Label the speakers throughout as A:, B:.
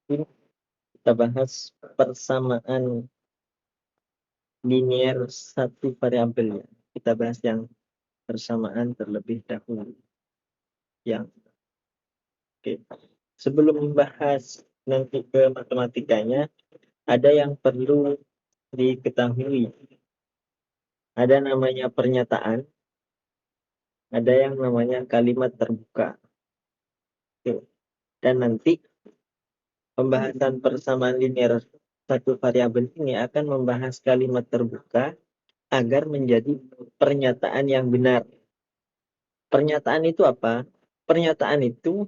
A: Ini kita bahas persamaan linear satu variabel ya. Kita bahas yang persamaan terlebih dahulu. Oke. Sebelum membahas nanti ke matematikanya, ada yang perlu diketahui. Ada namanya pernyataan, ada yang namanya kalimat terbuka. Oke. Dan nanti pembahasan persamaan linear satu variabel ini akan membahas kalimat terbuka agar menjadi pernyataan yang benar. Pernyataan itu apa? Pernyataan itu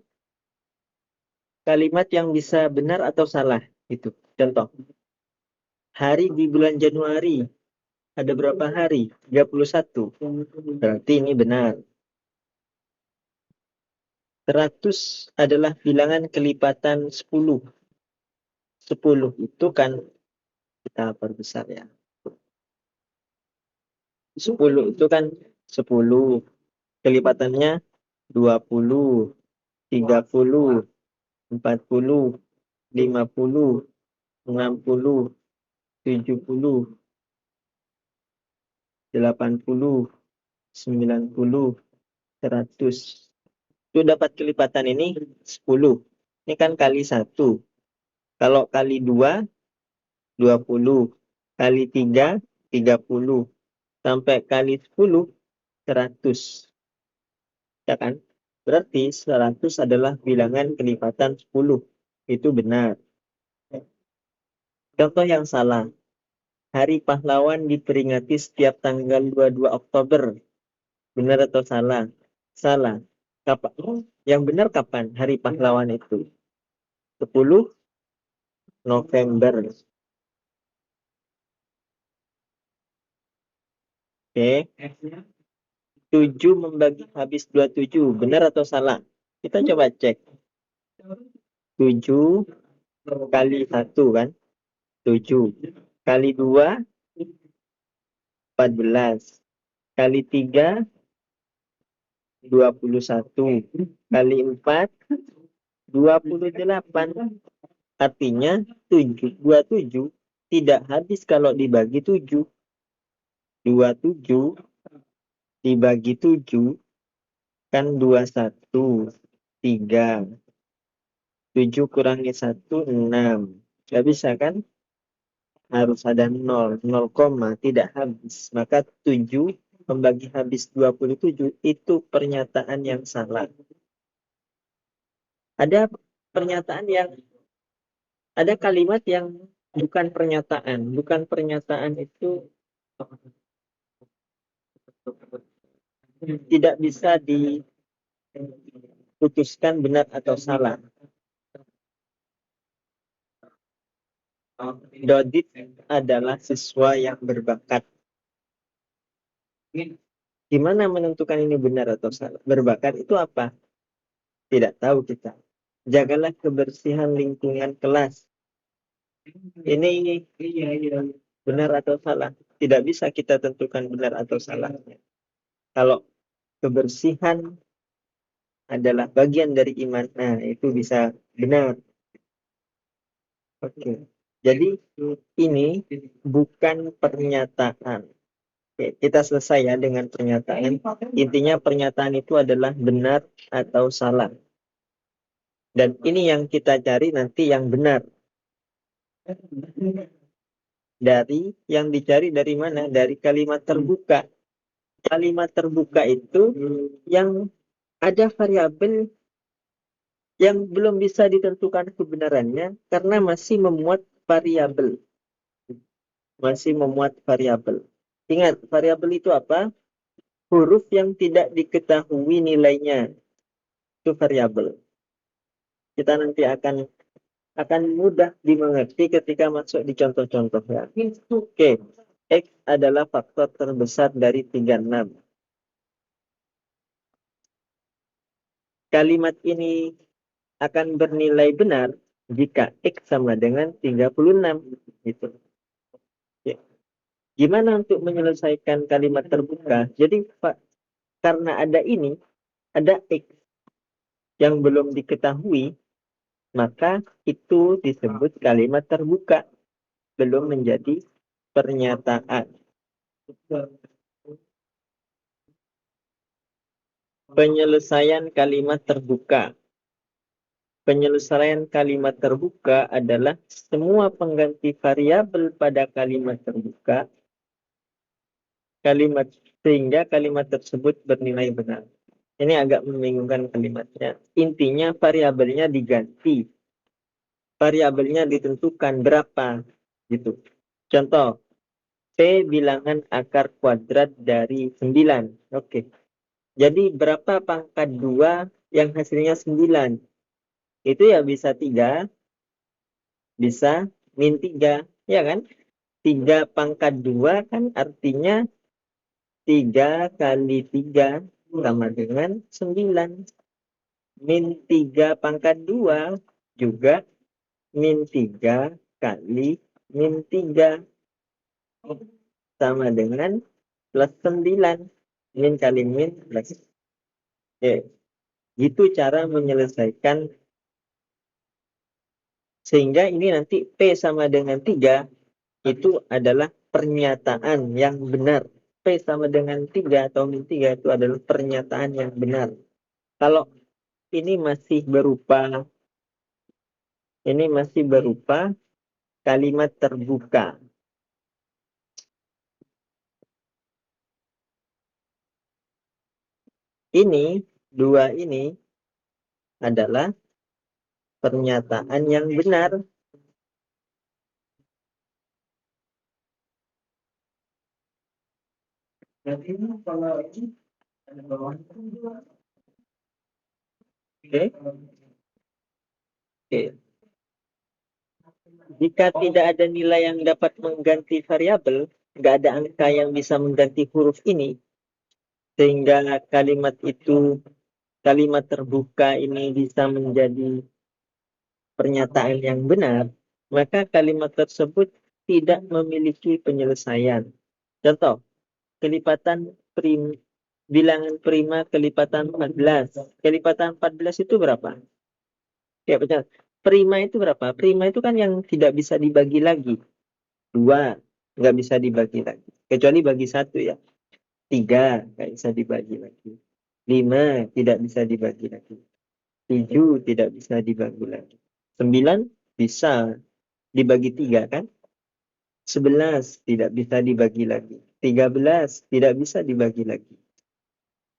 A: kalimat yang bisa benar atau salah. Itu. Contoh, hari di bulan Januari ada berapa hari? 31. Berarti ini benar. 100 adalah bilangan kelipatan 10. 10 itu kan kita perbesar ya. 10 itu kan 10. Kelipatannya 20, 30, 40, 50, 60, 70, 80, 90, 100. Itu dapat kelipatan ini 10. Ini kan kali 1. Kalau kali 2, 20. Kali 3, 30. Sampai kali 10, 100. Ya kan? Berarti 100 adalah bilangan kelipatan 10. Itu benar. Contoh yang salah. Hari Pahlawan diperingati setiap tanggal 22 Oktober. Benar atau salah? Salah. Kapan? Yang benar kapan Hari Pahlawan itu? 10 November. Oke. 7 membagi habis 27. Benar atau salah? Kita coba cek. 7 kali 1 kan? 7. Kali 2, 14. Kali 3, 21. Kali 4, 28. Artinya 27 tidak habis kalau dibagi 7. 27 dibagi 7 kan 21. 3. 7 kurangi 1, 6. Gak bisa kan? Harus ada 0. 0, tidak habis. Maka 7 membagi habis 27 itu pernyataan yang salah. Ada pernyataan yang ada kalimat yang bukan pernyataan. Bukan pernyataan itu tidak bisa diputuskan benar atau salah. Dodit adalah siswa yang berbakat. Gimana menentukan ini benar atau salah? Berbakat itu apa? Tidak tahu kita. Jagalah kebersihan lingkungan kelas. Ini benar atau salah? Tidak bisa kita tentukan benar atau salahnya. Kalau kebersihan adalah bagian dari iman, nah itu bisa benar. Oke. Jadi ini bukan pernyataan. Oke, kita selesai ya dengan pernyataan. Intinya pernyataan itu adalah benar atau salah. Dan ini yang kita cari nanti yang benar. Dari yang dicari dari mana? Dari kalimat terbuka. Kalimat terbuka itu yang ada variabel yang belum bisa ditentukan kebenarannya karena masih memuat variabel. Masih memuat variabel. Ingat, variabel itu apa? Huruf yang tidak diketahui nilainya. Itu variabel. Kita nanti akan mudah dimengerti ketika masuk di contoh-contoh ya. Oke. X adalah faktor terbesar dari 36. Kalimat ini akan bernilai benar jika X sama dengan 36. Gitu. Oke. Gimana untuk menyelesaikan kalimat terbuka? Jadi karena ada ini, ada X yang belum diketahui, maka itu disebut kalimat terbuka, belum menjadi pernyataan. Penyelesaian kalimat terbuka. Penyelesaian kalimat terbuka adalah semua pengganti variabel pada kalimat terbuka, sehingga kalimat tersebut bernilai benar. Ini agak membingungkan kalimatnya. Intinya variabelnya diganti. Variabelnya ditentukan berapa gitu. Contoh, P bilangan akar kuadrat dari 9. Oke. Jadi berapa pangkat 2 yang hasilnya 9? Itu ya bisa 3, bisa min 3, ya kan? 3 pangkat 2 kan artinya 3 kali 3 sama dengan 9. Min 3 pangkat 2 juga min 3 kali min 3 sama dengan plus 9. Min kali min plus. Oke. Gitu cara menyelesaikan, sehingga ini nanti P sama dengan 3 itu adalah pernyataan yang benar. P sama dengan 3 atau min 3 itu adalah pernyataan yang benar. Kalau ini masih berupa kalimat terbuka. Ini, dua ini adalah pernyataan yang benar. Oke. Oke. Jika tidak ada nilai yang dapat mengganti variabel, nggak ada angka yang bisa mengganti huruf ini, sehingga kalimat terbuka ini bisa menjadi pernyataan yang benar, maka kalimat tersebut tidak memiliki penyelesaian. Contoh, bilangan prima kelipatan 14. Kelipatan 14 itu berapa? Ya, betul. Prima itu berapa? Prima itu kan yang tidak bisa dibagi lagi. 2, nggak bisa dibagi lagi. Kecuali bagi 1 ya. 3, nggak bisa dibagi lagi. 5, tidak bisa dibagi lagi. 7, tidak bisa dibagi lagi. 9, bisa dibagi 3 kan? 11, tidak bisa dibagi lagi. 13, tidak bisa dibagi lagi.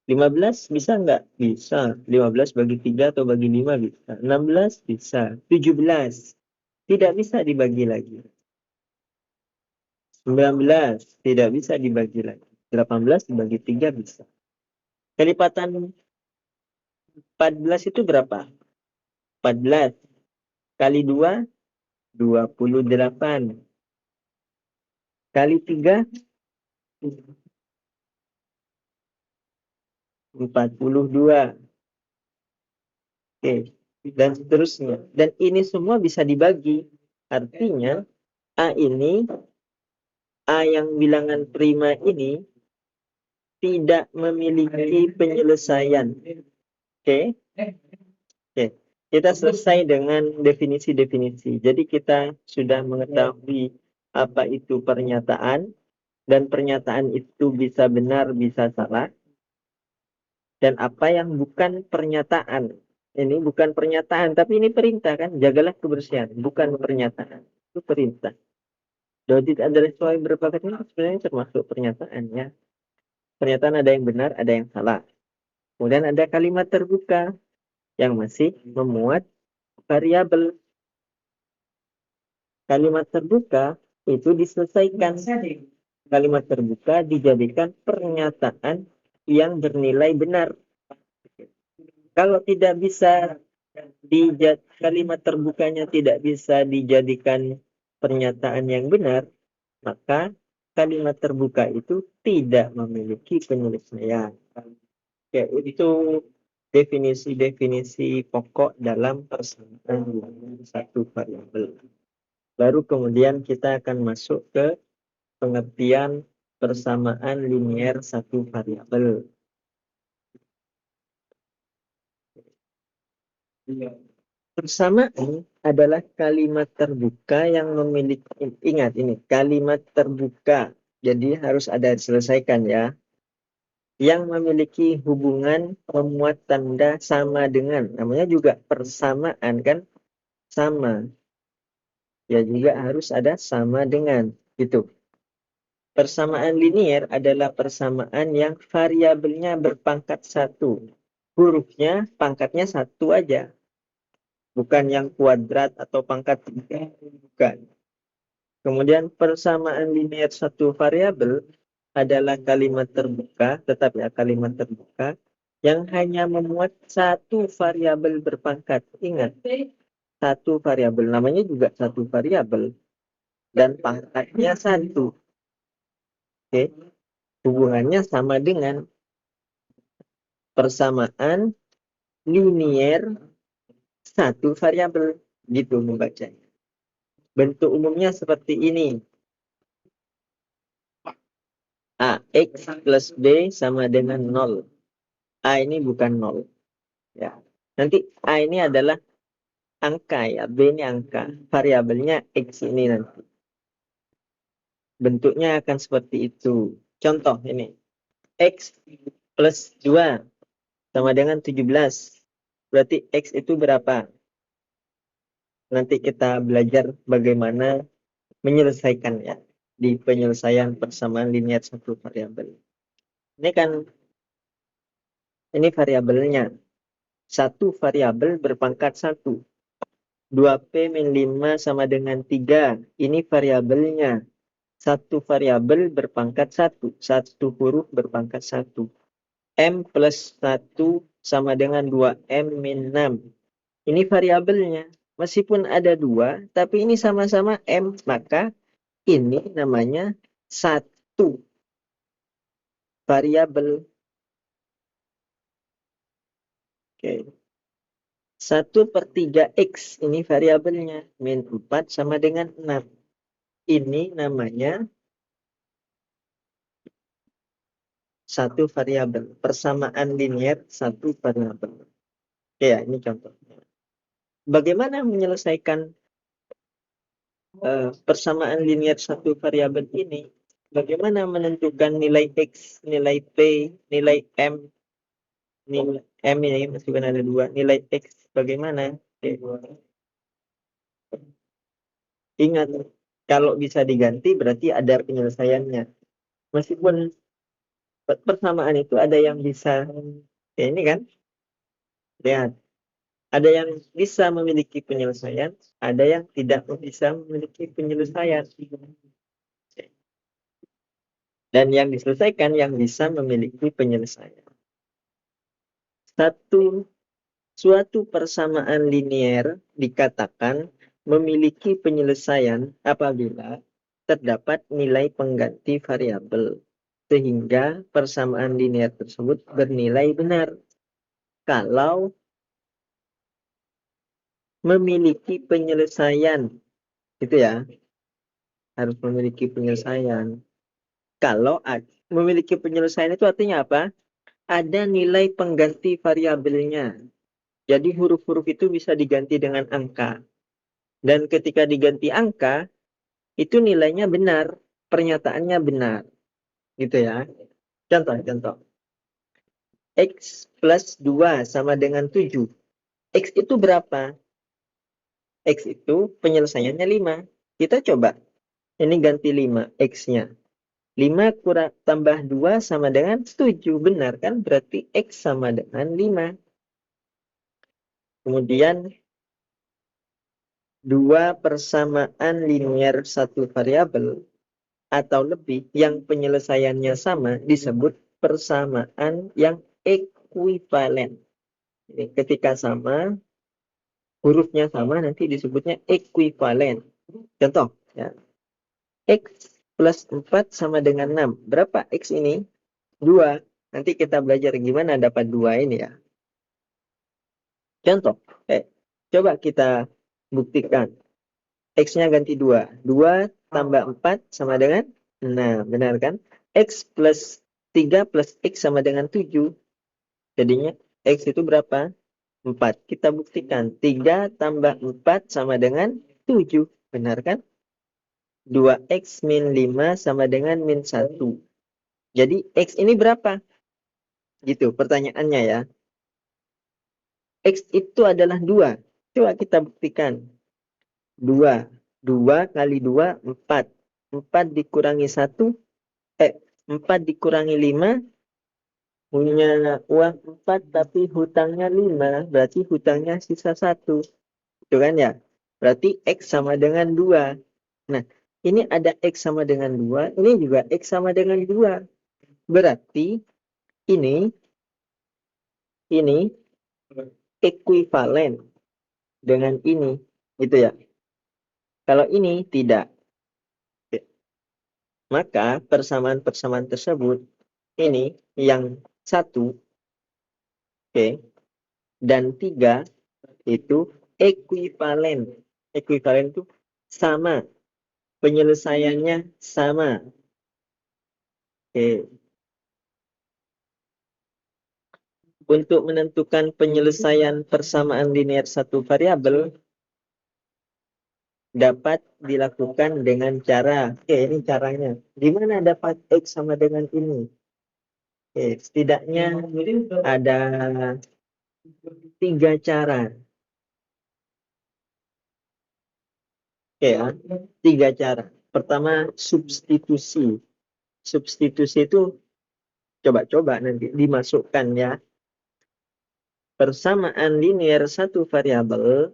A: 15 bisa nggak? Bisa. 15 bagi 3 atau bagi 5 bisa. 16 bisa. 17 tidak bisa dibagi lagi. 19 tidak bisa dibagi lagi. 18 dibagi 3 bisa. Kelipatan 14 itu berapa? 14 kali 2, 28. Kali 3, 42. Oke. Dan seterusnya. Dan ini semua bisa dibagi. Artinya, A yang bilangan prima ini tidak memiliki penyelesaian. Oke. Oke. Kita selesai dengan definisi-definisi. Jadi kita sudah mengetahui apa itu pernyataan, dan pernyataan itu bisa benar, bisa salah. Dan apa yang bukan pernyataan. Ini bukan pernyataan, tapi ini perintah kan. Jagalah kebersihan, bukan pernyataan. Itu perintah. Don't underestimate berbakat ini sebenarnya termasuk pernyataan ya. Pernyataan ada yang benar, ada yang salah. Kemudian ada kalimat terbuka yang masih memuat variabel. Kalimat terbuka itu diselesaikan. Kalimat terbuka dijadikan pernyataan yang bernilai benar. Kalau tidak bisa kalimat terbukanya tidak bisa dijadikan pernyataan yang benar, maka kalimat terbuka itu tidak memiliki penyelesaian. Ya, itu definisi-definisi pokok dalam persamaan satu variabel. Baru kemudian kita akan masuk ke pengertian persamaan linier satu variabel. Persamaan adalah kalimat terbuka yang memiliki, ingat ini, kalimat terbuka. Jadi harus ada diselesaikan ya. Yang memiliki hubungan memuat tanda sama dengan. Namanya juga persamaan kan? Sama. Ya juga harus ada sama dengan. Gitu. Persamaan linier adalah persamaan yang variabelnya berpangkat 1. Hurufnya pangkatnya 1 aja. Bukan yang kuadrat atau pangkat 3. Bukan. Kemudian persamaan linier satu variabel adalah kalimat terbuka, tetap ya kalimat terbuka, yang hanya memuat satu variabel berpangkat. Ingat, satu variabel, namanya juga satu variabel, dan pangkatnya 1. Oke, hubungannya sama dengan persamaan linier satu variabel. Gitu membacanya. Bentuk umumnya seperti ini. A, X plus B sama dengan 0. A ini bukan 0. Ya. Nanti A ini adalah angka ya, B ini angka. Variabelnya X ini nanti. Bentuknya akan seperti itu. Contoh ini. X plus 2 sama dengan 17. Berarti X itu berapa? Nanti kita belajar bagaimana menyelesaikannya di penyelesaian persamaan linier satu variabel. Ini kan, ini variabelnya. Satu variabel berpangkat 1. 2P min 5 sama dengan 3. Ini variabelnya. Satu variabel berpangkat 1. Satu huruf berpangkat 1. M plus 1 sama dengan 2M min 6. Ini variabelnya. Meskipun ada 2, tapi ini sama-sama M. Maka ini namanya satu variabel. Oke. 1/3X ini variabelnya. Min 4 sama dengan 6. Ini namanya satu variabel. Persamaan linier satu variabel. Ya, ini contohnya. Bagaimana menyelesaikan persamaan linier satu variabel ini? Bagaimana menentukan nilai X, nilai P, nilai M, nilai M ini meskipun ada 2, nilai X bagaimana? Oke. Ingat, kalau bisa diganti berarti ada penyelesaiannya. Meskipun persamaan itu ada yang bisa, ya ini kan, lihat. Ada yang bisa memiliki penyelesaian, ada yang tidak bisa memiliki penyelesaian. Dan yang diselesaikan yang bisa memiliki penyelesaian. Suatu persamaan linier dikatakan memiliki penyelesaian apabila terdapat nilai pengganti variabel, sehingga persamaan linier tersebut bernilai benar. Kalau memiliki penyelesaian, gitu ya, harus memiliki penyelesaian. Kalau memiliki penyelesaian itu artinya apa? Ada nilai pengganti variabelnya. Jadi huruf-huruf itu bisa diganti dengan angka. Dan ketika diganti angka, itu nilainya benar, pernyataannya benar. Gitu ya. Contoh. X plus 2 sama dengan 7. X itu berapa? X itu penyelesaiannya 5. Kita coba. Ini ganti 5, X-nya. 5 kurang tambah 2 sama dengan 7. Benar kan? Berarti X sama dengan 5. Kemudian, dua persamaan linier satu variabel atau lebih yang penyelesaiannya sama disebut persamaan yang ekuivalen. Jadi, ketika sama, hurufnya sama nanti disebutnya ekuivalen. Contoh, ya. X plus 4 sama dengan 6. Berapa X ini? 2. Nanti kita belajar gimana dapat 2 ini ya. Contoh, coba kita buktikan. X-nya ganti 2. 2 tambah 4 sama dengan? Nah, benar kan? X plus 3 plus X sama dengan 7. Jadinya X itu berapa? 4. Kita buktikan 3 tambah 4 sama dengan 7. Benar kan? 2x min 5 sama dengan min 1. Jadi x ini berapa? Gitu pertanyaannya ya. X itu adalah 2. Coba kita buktikan. 2. 2 kali 2, 4. 4 dikurangi 1, 4 dikurangi 5, punya uang 4 tapi hutangnya 5. Berarti hutangnya sisa 1. Itu kan ya? Berarti X sama dengan 2. Nah, ini ada X sama dengan 2, ini juga X sama dengan 2. Berarti ini ekuivalen dengan ini, gitu ya. Kalau ini tidak. Maka persamaan-persamaan tersebut ini yang 1, oke, dan 3 itu ekuivalen. Ekuivalen itu sama. Penyelesaiannya sama. Oke. Untuk menentukan penyelesaian persamaan linear satu variabel dapat dilakukan dengan cara, oke ini caranya. Di mana dapat X sama dengan ini? Oke, setidaknya ada 3 cara. Oke ya, 3 cara. Pertama, substitusi. Substitusi itu coba-coba nanti dimasukkan ya. Persamaan linear satu variabel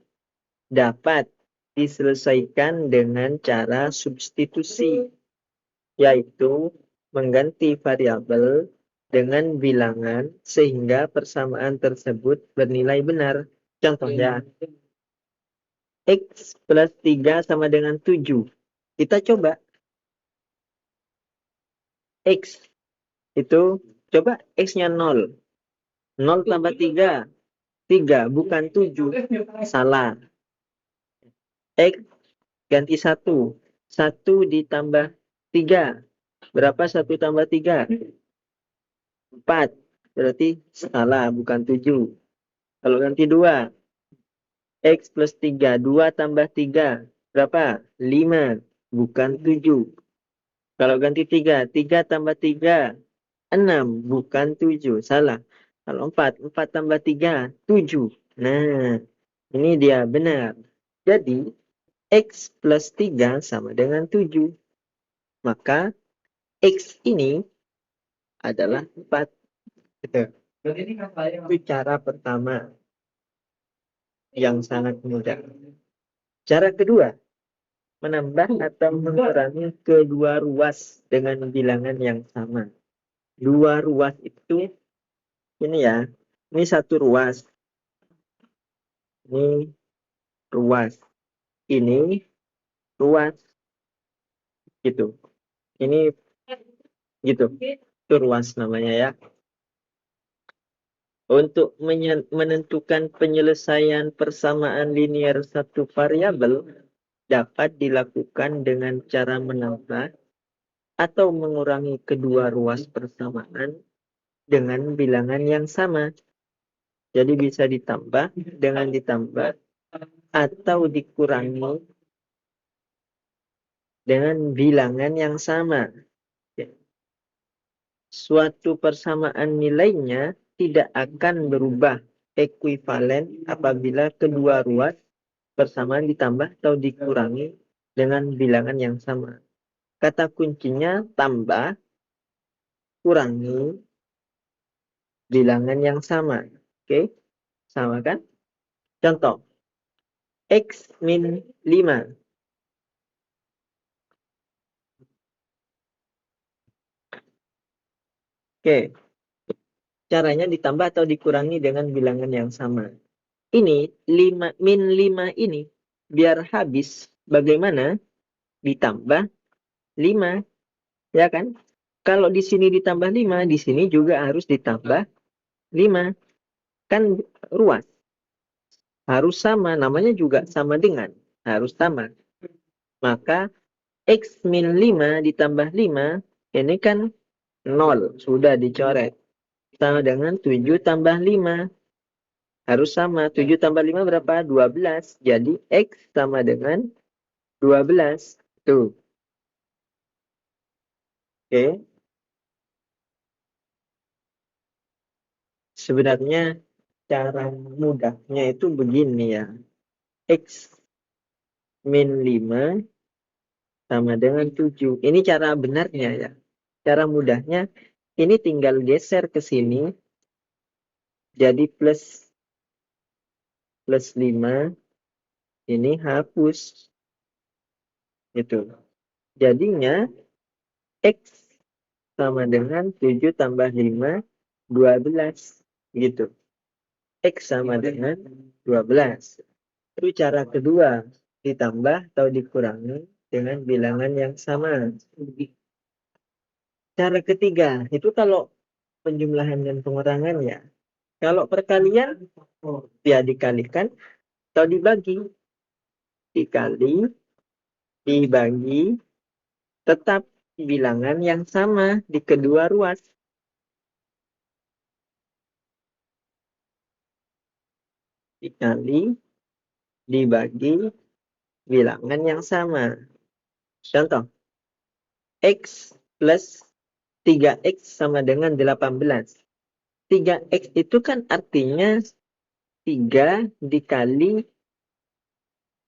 A: dapat diselesaikan dengan cara substitusi, yaitu mengganti variabel dengan bilangan sehingga persamaan tersebut bernilai benar. Contohnya, X plus 3 sama dengan 7. Kita coba. X itu, coba X-nya 0. 0 tambah 3. 3, bukan 7. Salah. X ganti 1. 1 ditambah 3. Berapa 1 tambah 3? 4. Berarti salah, bukan 7. Kalau ganti 2. X plus 3. 2 tambah 3. Berapa? 5. Bukan 7. Kalau ganti 3. 3 tambah 3. 6. Bukan 7. Salah. Kalau 4. 4 tambah 3. 7. Nah, ini dia benar. Jadi, X plus 3 sama dengan 7. Maka, X ini adalah 4. Gitu. Itu cara pertama yang sangat mudah. Cara kedua, menambah atau mengurangi kedua ruas dengan bilangan yang sama. Dua ruas itu, ini ya, ini satu ruas. Ini ruas. Ini ruas. Gitu. Ini gitu. Itu ruas namanya ya. Untuk menentukan penyelesaian persamaan linear satu variabel dapat dilakukan dengan cara menambah atau mengurangi kedua ruas persamaan dengan bilangan yang sama. Jadi bisa ditambah dengan ditambah atau dikurangi dengan bilangan yang sama. Suatu persamaan nilainya tidak akan berubah ekuivalen apabila kedua ruas persamaan ditambah atau dikurangi dengan bilangan yang sama. Kata kuncinya tambah, kurangi, bilangan yang sama. Oke, sama kan? Contoh, X min 5. Oke, caranya ditambah atau dikurangi dengan bilangan yang sama. Ini 5 min 5 ini biar habis bagaimana? Ditambah 5, ya kan? Kalau di sini ditambah 5, di sini juga harus ditambah 5. Kan ruas. Harus sama, namanya juga sama dengan. Harus sama. Maka X min 5 ditambah 5, ini kan 0. Sudah dicoret. Sama dengan 7 tambah 5. harus sama. 7 tambah 5 berapa? 12. Jadi X sama dengan 12. Tuh. Oke. Sebenarnya cara mudahnya itu begini ya. X min 5 sama dengan 7. Ini cara benarnya ya. Cara mudahnya ini tinggal geser ke sini. Jadi plus 5 ini hapus. Itu. Jadinya X sama dengan 7 tambah 5, 12. Gitu. X sama dengan 12. Itu cara kedua. Ditambah atau dikurangi dengan bilangan yang sama. Cara ketiga, itu kalau penjumlahan dan pengurangan ya. Kalau perkalian, ya dikalikan atau dibagi. Dikali, dibagi, tetap bilangan yang sama di kedua ruas. Dikali, dibagi, bilangan yang sama. Contoh, X plus 3X sama dengan 18. 3X itu kan artinya 3 dikali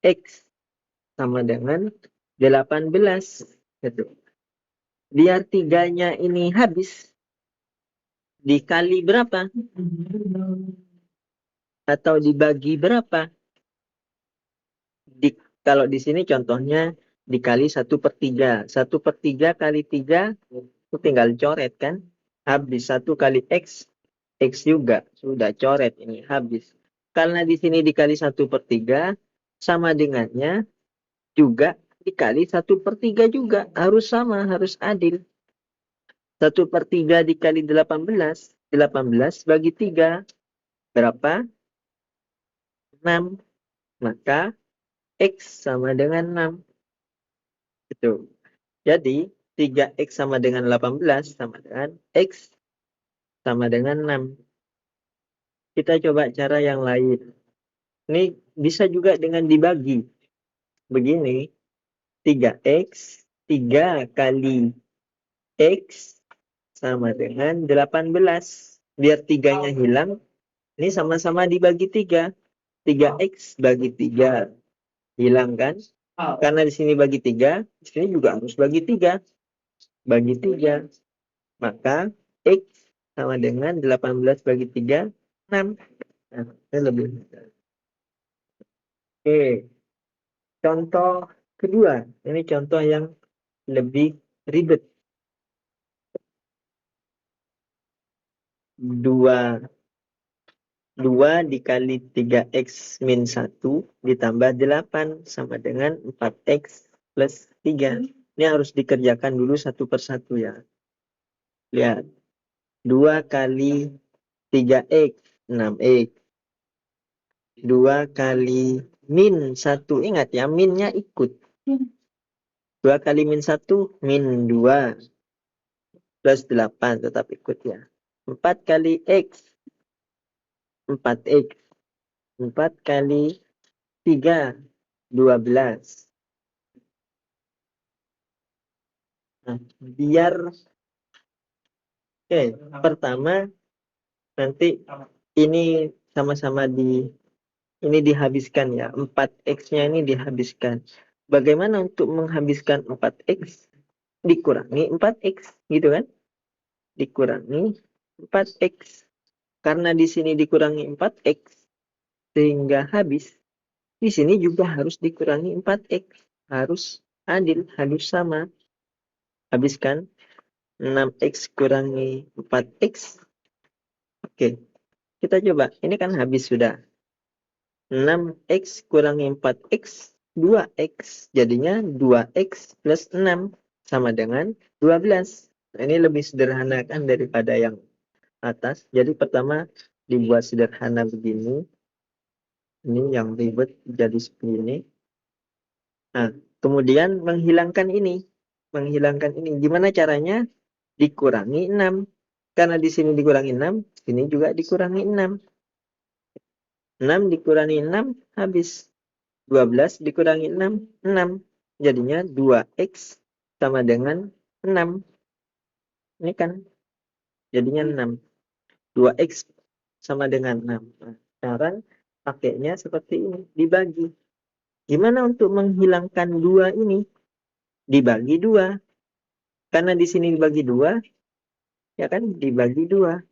A: X sama dengan 18. Gitu. Biar 3-nya ini habis, dikali berapa? Atau dibagi berapa? Kalau di sini contohnya dikali 1/3. 1/3 kali 3 itu tinggal coret kan? Habis 1 kali X, X juga sudah coret ini habis. Karena di sini dikali 1/3 sama dengannya juga dikali 1/3 juga harus sama, harus adil. 1/3 dikali 18, 18 bagi 3 berapa? 6. Maka X sama dengan 6. Gitu. Jadi 3X sama dengan 18 sama dengan X sama dengan 6. Kita coba cara yang lain. Ini bisa juga dengan dibagi. Begini, 3X, 3 kali X sama dengan 18. Biar 3-nya hilang, ini sama-sama dibagi 3. 3X bagi 3. Hilang kan? Karena di sini bagi 3, di sini juga harus bagi 3. Bagi 3. Maka X sama dengan 18 bagi 3, 6. Nah, ini lebih mudah. Oke. Contoh kedua. Ini contoh yang lebih ribet. 2 dikali 3X min 1 ditambah 8 sama dengan 4X plus 3. Ini harus dikerjakan dulu satu persatu ya. Lihat. 2 kali 3X, 6X. 2 kali min 1. Ingat ya, minnya ikut. 2 kali min 1, min 2. Plus 8 tetap ikut ya. 4 kali X. 4X. 4 kali 3. 12. Nah, biar pertama nanti ini sama-sama ini dihabiskan ya. 4X-nya ini dihabiskan. Bagaimana untuk menghabiskan 4X? Dikurangi 4X, gitu kan? Dikurangi 4X. Karena di sini dikurangi 4X sehingga habis. Di sini juga harus dikurangi 4X. Harus adil, harus sama. Habiskan 6X kurangi 4X. Oke, kita coba. Ini kan habis sudah. 6X kurangi 4X, 2X. Jadinya 2X plus 6 sama dengan 12. Nah, ini lebih sederhana kan daripada yang atas. Jadi pertama dibuat sederhana begini. Ini yang ribet jadi seperti ini. Nah, kemudian menghilangkan ini. Menghilangkan ini. Gimana caranya? Dikurangi 6. Karena di sini dikurangi 6, sini juga dikurangi 6. 6 dikurangi 6 habis. 12 dikurangi 6, 6. Jadinya 2x sama dengan 6. Ini kan jadinya 6. 2x sama dengan 6. Nah, sekarang pakainya seperti ini, dibagi. Gimana untuk menghilangkan 2 ini? Dibagi 2. Karena di sini dibagi 2, ya kan? Dibagi 2.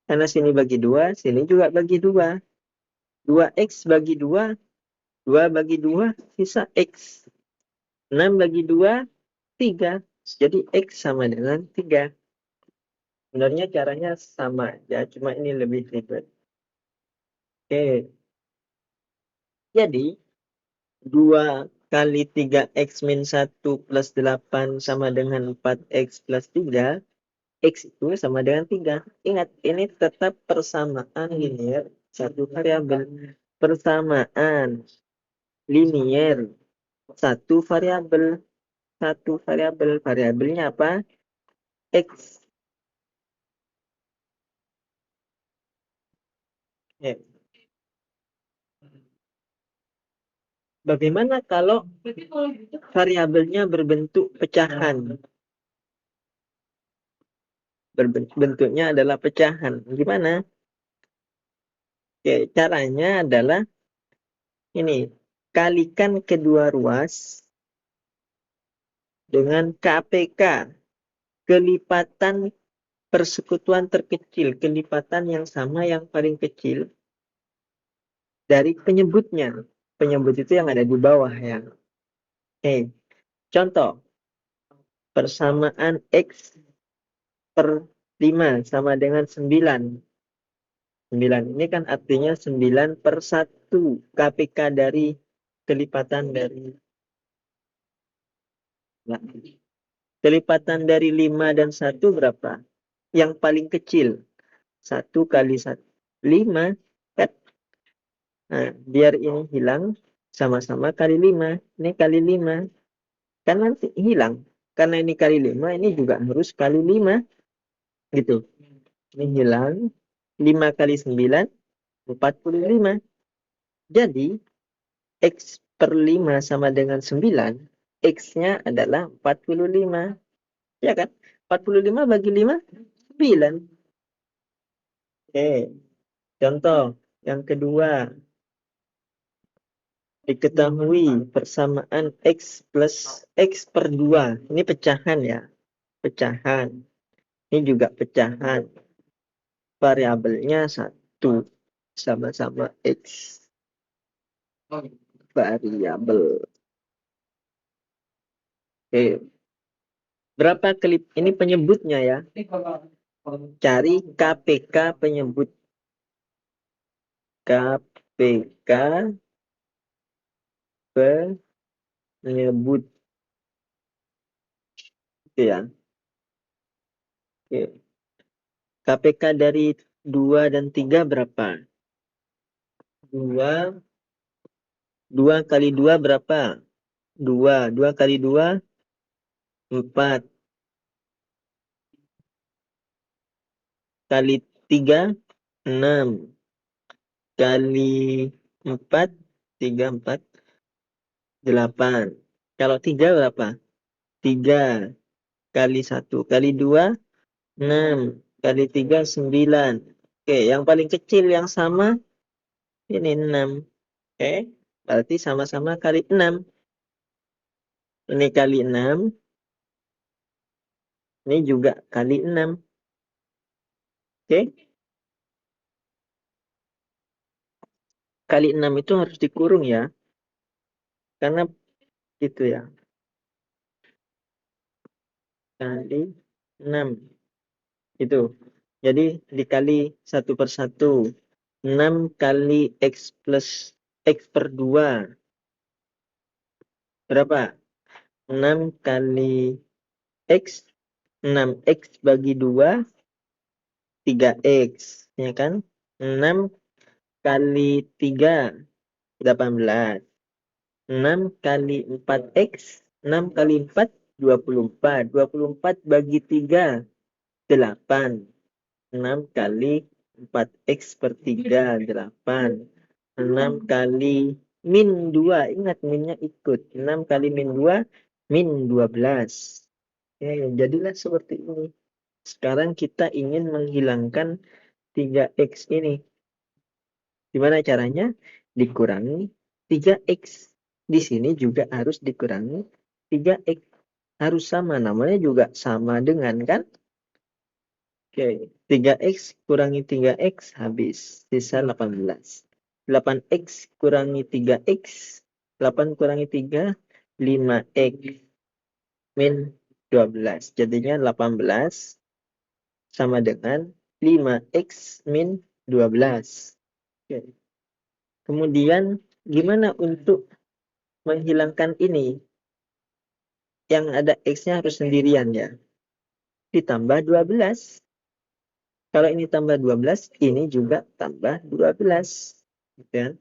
A: Karena sini bagi 2, sini juga bagi 2. 2x bagi 2, 2 bagi 2, sisa x. 6 bagi 2, 3. Jadi x sama dengan 3. Sebenarnya caranya sama aja, cuma ini lebih ribet. Oke. Jadi, 2 kali 3x min 1 plus 8 sama dengan 4x plus 3. X itu sama dengan 3. Ingat, ini tetap persamaan linear satu variabel. Persamaan linear satu variabel. Satu variabel. Variabelnya apa? X. Ya. Bagaimana kalau variabelnya berbentuk pecahan? Bentuknya adalah pecahan. Gimana? Oke, caranya adalah ini. Kalikan kedua ruas dengan KPK. Kelipatan persekutuan terkecil. Kelipatan yang sama yang paling kecil dari penyebutnya. Penyebut itu yang ada di bawah ya. Oke, contoh. Persamaan X per 5 sama dengan 9. 9 ini kan artinya 9 per 1. KPK dari kelipatan dari nah, kelipatan dari 5 dan 1 berapa? Yang paling kecil. 1 kali 1. 5. Kan? Nah, biar ini hilang, sama-sama kali 5. Ini kali 5. Kan nanti hilang. Karena ini kali 5, ini juga harus kali 5. Gitu. Ini hilang. 5 kali 9, 45. Jadi, X per 5 sama dengan 9. X-nya adalah 45. Ya kan? 45 bagi 5, 9. Oke. Contoh yang kedua. Diketahui persamaan X plus X per 2. Ini pecahan ya. Pecahan. Ini juga pecahan. Variabelnya 1. Sama-sama X. Variabel. Oke. Berapa klip? Ini penyebutnya ya. Cari KPK penyebut. KPK penyebut. Oke ya. Oke. KPK dari 2 dan 3 berapa? 2. 2 kali 2 berapa? 2. 2 kali 2, 4. Kali 3, 6. Kali 4, 3, 4, 8. Kalau 3 berapa? 3. Kali 1. Kali 2, 6. Kali 3, 9. Oke, yang paling kecil yang sama, ini 6. Oke, berarti sama-sama kali 6. Ini kali 6. Ini juga kali 6. Oke. Kali 6 itu harus dikurung ya. Karena gitu ya. Kali 6. Itu. Jadi dikali 1 per 1. 6 kali X plus X per 2. Berapa? 6 kali X. 6X bagi 2. 3X. Ya kan? 6 kali 3. 18. 6 kali 4X. 6 kali 4. 24. 24 bagi 3. 8. 6 kali 4x per 3, 8. 6 kali min 2. Ingat minnya ikut. 6 kali min 2 min 12. Ya, jadilah seperti ini. Sekarang kita ingin menghilangkan 3x ini. Gimana caranya? Dikurangi 3x. Di sini juga harus dikurangi 3x. Harus sama. Namanya juga sama dengan, kan? Oke, 3x kurangi 3x habis. Sisa 18. 8x kurangi 3x. 8 kurangi 3, 5x min 12. Jadinya 18 sama dengan 5x min 12. Oke. Kemudian gimana untuk menghilangkan ini? Yang ada x-nya harus sendirian ya. Ditambah 12. Kalau ini tambah 12, ini juga tambah 12. Gitu kan?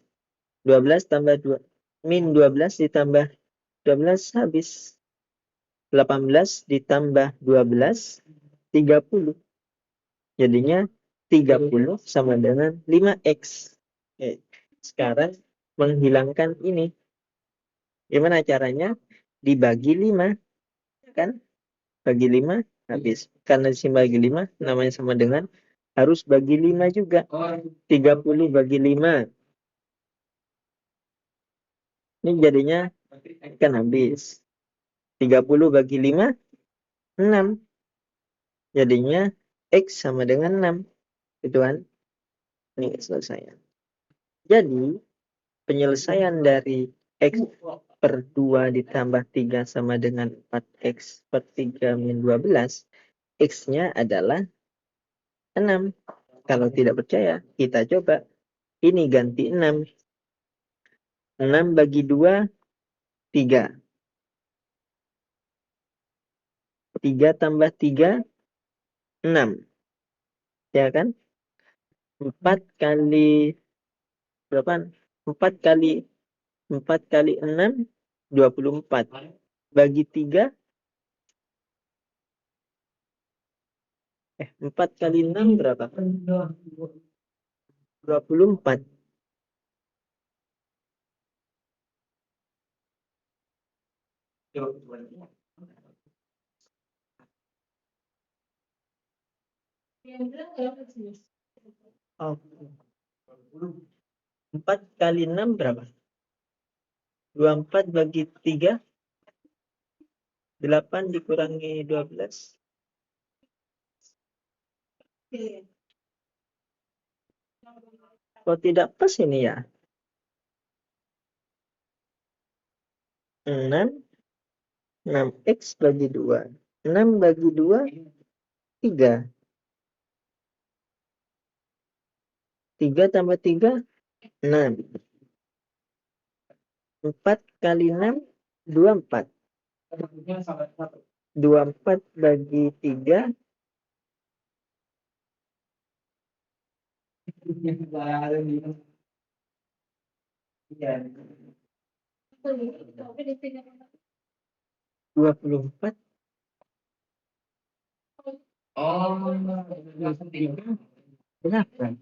A: 12 tambah 2, min 12 ditambah 12 habis. 18 ditambah 12, 30. Jadinya 30 sama dengan 5x. Oke. Sekarang menghilangkan ini. Gimana caranya? Dibagi 5. Kan? Bagi 5 habis. Karena di sini bagi 5, namanya sama dengan harus bagi 5 juga. 30 bagi 5. Ini jadinya kan habis. 30 bagi 5, 6. Jadinya x sama dengan 6. Gitu kan? Ini selesai. Jadi, penyelesaian dari x per 2 ditambah 3 sama dengan 4x per 3 min 12. X-nya adalah 6. Kalau tidak percaya, kita coba. Ini ganti 6. 6 bagi 2, 3. 3 tambah 3, 6. Ya kan? 4 kali berapa? 4 kali 4 kali 6, 24. Bagi 3, 4 kali 6 berapa? 24. Oh, 4 kali 6 berapa? 24 bagi 3, 8 dikurangi 12. Kok tidak pas ini ya? 6, 6x bagi 2. 6 bagi 2, 3. 3 tambah 3, 6. 4 kali 6, 24. 24 bagi 3, 24. Berapa?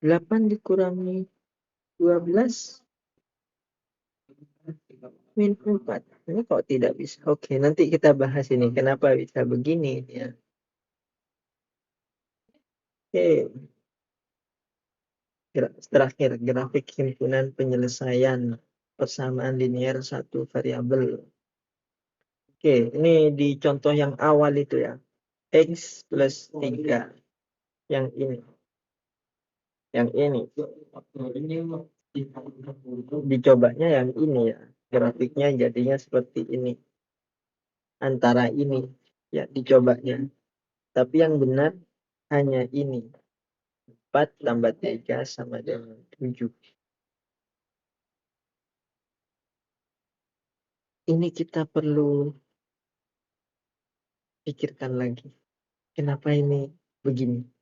A: 8 dikurangi 12 min 4. Ini kok tidak bisa? Oke, nanti kita bahas ini. Kenapa bisa begini ya? Oke. Terakhir, grafik himpunan penyelesaian persamaan linear satu variabel. Oke, ini di contoh yang awal itu ya. X plus 3. Yang ini. Yang ini. Dicobanya yang ini ya. Grafiknya jadinya seperti ini. Antara ini. Ya, dicobanya. Tapi yang benar hanya ini. 4 tambah 3 sama dengan 7. Ini kita perlu pikirkan lagi. Kenapa ini begini?